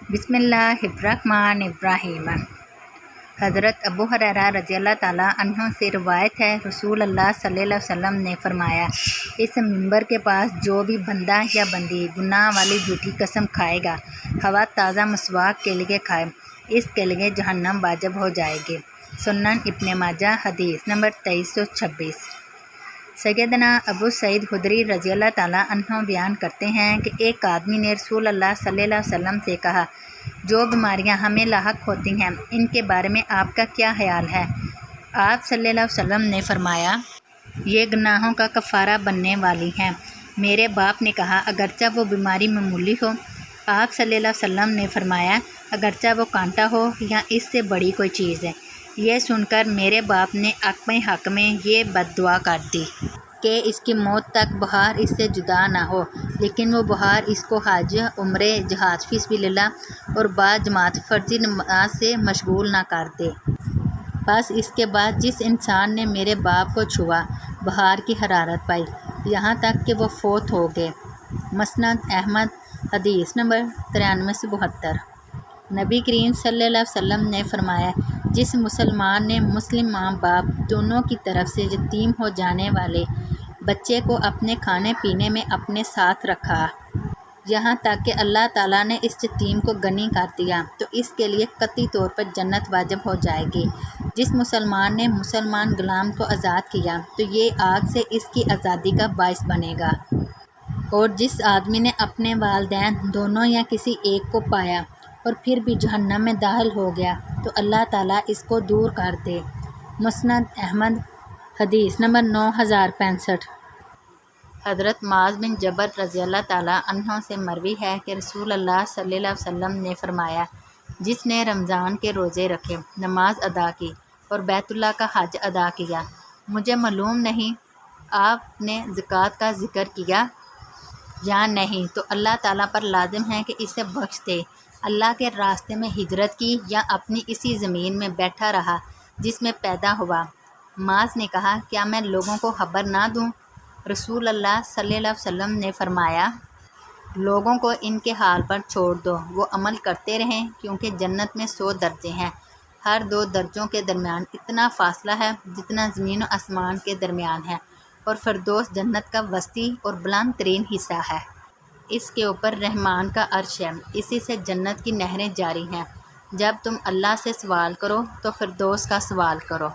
بسم اللہ الرحمن الرحیم۔ حضرت ابو ہریرہ رضی اللہ تعالیٰ عنہ سے روایت ہے، رسول اللہ صلی اللہ علیہ وسلم نے فرمایا، اس ممبر کے پاس جو بھی بندہ یا بندی گناہ والی جھوٹی قسم کھائے گا، ہوا تازہ مسواک کے لیے کھائے، اس کے لیے جہنم واجب ہو جائے گی۔ سنن ابن ماجہ، حدیث نمبر 2326۔ سیدنا ابو سعید خدری رضی اللہ تعالیٰ عنہ بیان کرتے ہیں کہ ایک آدمی نے رسول اللہ صلی اللہ علیہ وسلم سے کہا، جو بیماریاں ہمیں لاحق ہوتی ہیں ان کے بارے میں آپ کا کیا خیال ہے؟ آپ صلی اللہ علیہ وسلم نے فرمایا، یہ گناہوں کا کفارہ بننے والی ہیں۔ میرے باپ نے کہا، اگرچہ وہ بیماری معمولی ہو؟ آپ صلی اللہ علیہ وسلم نے فرمایا، اگرچہ وہ کانٹا ہو یا اس سے بڑی کوئی چیز ہے۔ یہ سن کر میرے باپ نے اپنے حق میں یہ بد دعا کر دی کہ اس کی موت تک بہار اس سے جدا نہ ہو، لیکن وہ بہار اس کو حج، عمرے، جہاد فی سبیل اللہ اور باجماعت فرضی نماز سے مشغول نہ کر دے۔ بس اس کے بعد جس انسان نے میرے باپ کو چھوا، بہار کی حرارت پائی، یہاں تک کہ وہ فوت ہو گئے۔ مسند احمد، حدیث نمبر 9372۔ نبی کریم صلی اللہ علیہ وسلم نے فرمایا، جس مسلمان نے مسلم ماں باپ دونوں کی طرف سے یتیم ہو جانے والے بچے کو اپنے کھانے پینے میں اپنے ساتھ رکھا، یہاں تک کہ اللہ تعالیٰ نے اس یتیم کو غنی کر دیا، تو اس کے لیے قطعی طور پر جنت واجب ہو جائے گی۔ جس مسلمان نے مسلمان غلام کو آزاد کیا، تو یہ آگ سے اس کی آزادی کا باعث بنے گا۔ اور جس آدمی نے اپنے والدین دونوں یا کسی ایک کو پایا اور پھر بھی جہنم میں داخل ہو گیا، تو اللہ تعالیٰ اس کو دور کر دے۔ مسند احمد، حدیث نمبر 9065۔ حضرت معاذ بن جبل رضی اللہ تعالیٰ عنہ سے مروی ہے کہ رسول اللہ صلی اللہ علیہ وسلم نے فرمایا، جس نے رمضان کے روزے رکھے، نماز ادا کی اور بیت اللہ کا حج ادا کیا، مجھے معلوم نہیں آپ نے زکوٰۃ کا ذکر کیا یا نہیں، تو اللہ تعالیٰ پر لازم ہے کہ اسے بخش دے۔ اللہ کے راستے میں ہجرت کی یا اپنی اسی زمین میں بیٹھا رہا جس میں پیدا ہوا۔ معاذ نے کہا، کیا میں لوگوں کو خبر نہ دوں؟ رسول اللہ صلی اللہ علیہ وسلم نے فرمایا، لوگوں کو ان کے حال پر چھوڑ دو، وہ عمل کرتے رہیں، کیونکہ جنت میں 100 درجے ہیں، ہر 2 درجوں کے درمیان اتنا فاصلہ ہے جتنا زمین و آسمان کے درمیان ہے، اور فردوس جنت کا وسطی اور بلند ترین حصہ ہے۔ اس کے اوپر رحمان کا عرش ہے، اسی سے جنت کی نہریں جاری ہیں۔ جب تم اللہ سے سوال کرو تو فردوس کا سوال کرو۔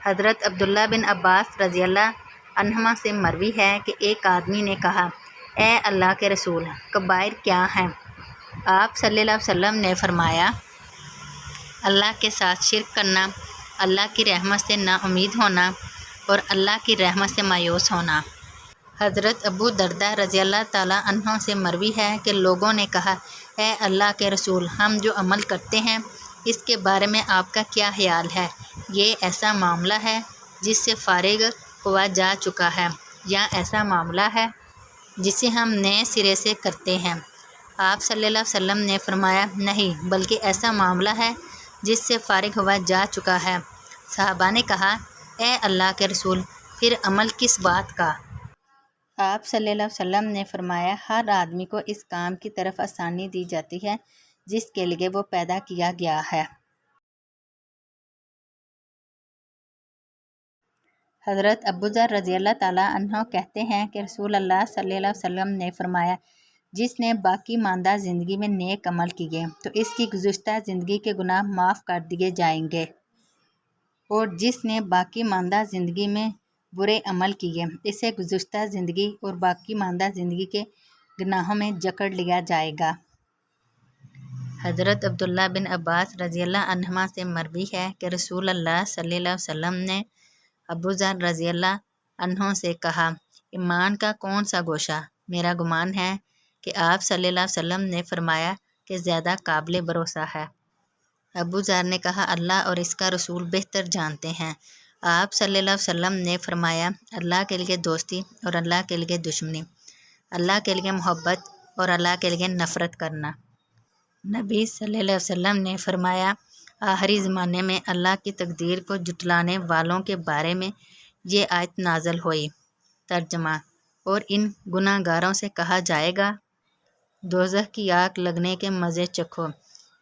حضرت عبداللہ بن عباس رضی اللہ عنہما سے مروی ہے کہ ایک آدمی نے کہا، اے اللہ کے رسول، کبائر کیا ہیں؟ آپ صلی اللہ علیہ وسلم نے فرمایا، اللہ کے ساتھ شرک کرنا، اللہ کی رحمت سے نا امید ہونا اور اللہ کی رحمت سے مایوس ہونا۔ حضرت ابو دردہ رضی اللہ تعالیٰ عنہ سے مروی ہے کہ لوگوں نے کہا، اے اللہ کے رسول، ہم جو عمل کرتے ہیں اس کے بارے میں آپ کا کیا خیال ہے؟ یہ ایسا معاملہ ہے جس سے فارغ ہوا جا چکا ہے، یا ایسا معاملہ ہے جسے ہم نئے سرے سے کرتے ہیں؟ آپ صلی اللہ علیہ وسلم نے فرمایا، نہیں، بلکہ ایسا معاملہ ہے جس سے فارغ ہوا جا چکا ہے۔ صحابہ نے کہا، اے اللہ کے رسول، پھر عمل کس بات کا؟ آپ صلی اللہ علیہ وسلم نے فرمایا، ہر آدمی کو اس کام کی طرف آسانی دی جاتی ہے جس کے لیے وہ پیدا کیا گیا ہے۔ حضرت ابوذر رضی اللہ تعالیٰ عنہ کہتے ہیں کہ رسول اللہ صلی اللہ علیہ وسلم نے فرمایا، جس نے باقی ماندہ زندگی میں نیک عمل کیے تو اس کی گزشتہ زندگی کے گناہ معاف کر دیے جائیں گے، اور جس نے باقی ماندہ زندگی میں برے عمل کیے، اسے گزشتہ زندگی اور باقی ماندہ زندگی کے گناہوں میں جکڑ لیا جائے گا۔ حضرت عبداللہ بن عباس رضی اللہ عنہما سے مروی ہے کہ رسول اللہ صلی اللہ علیہ وسلم نے ابوذر رضی اللہ عنہ سے کہا، ایمان کا کون سا گوشہ؟ میرا گمان ہے کہ آپ صلی اللہ علیہ وسلم نے فرمایا کہ زیادہ قابل بھروسہ ہے۔ ابوذر نے کہا، اللہ اور اس کا رسول بہتر جانتے ہیں۔ آپ صلی اللہ علیہ وسلم نے فرمایا، اللہ کے لیے دوستی اور اللہ کے لیے دشمنی، اللہ کے لیے محبت اور اللہ کے لیے نفرت کرنا۔ نبی صلی اللہ علیہ وسلم نے فرمایا، آخری زمانے میں اللہ کی تقدیر کو جھٹلانے والوں کے بارے میں یہ آیت نازل ہوئی۔ ترجمہ: اور ان گناہ گاروں سے کہا جائے گا دوزخ کی آگ لگنے کے مزے چکھو۔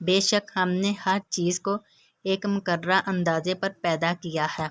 بے شک ہم نے ہر چیز کو ایک مقررہ اندازے پر پیدا کیا ہے۔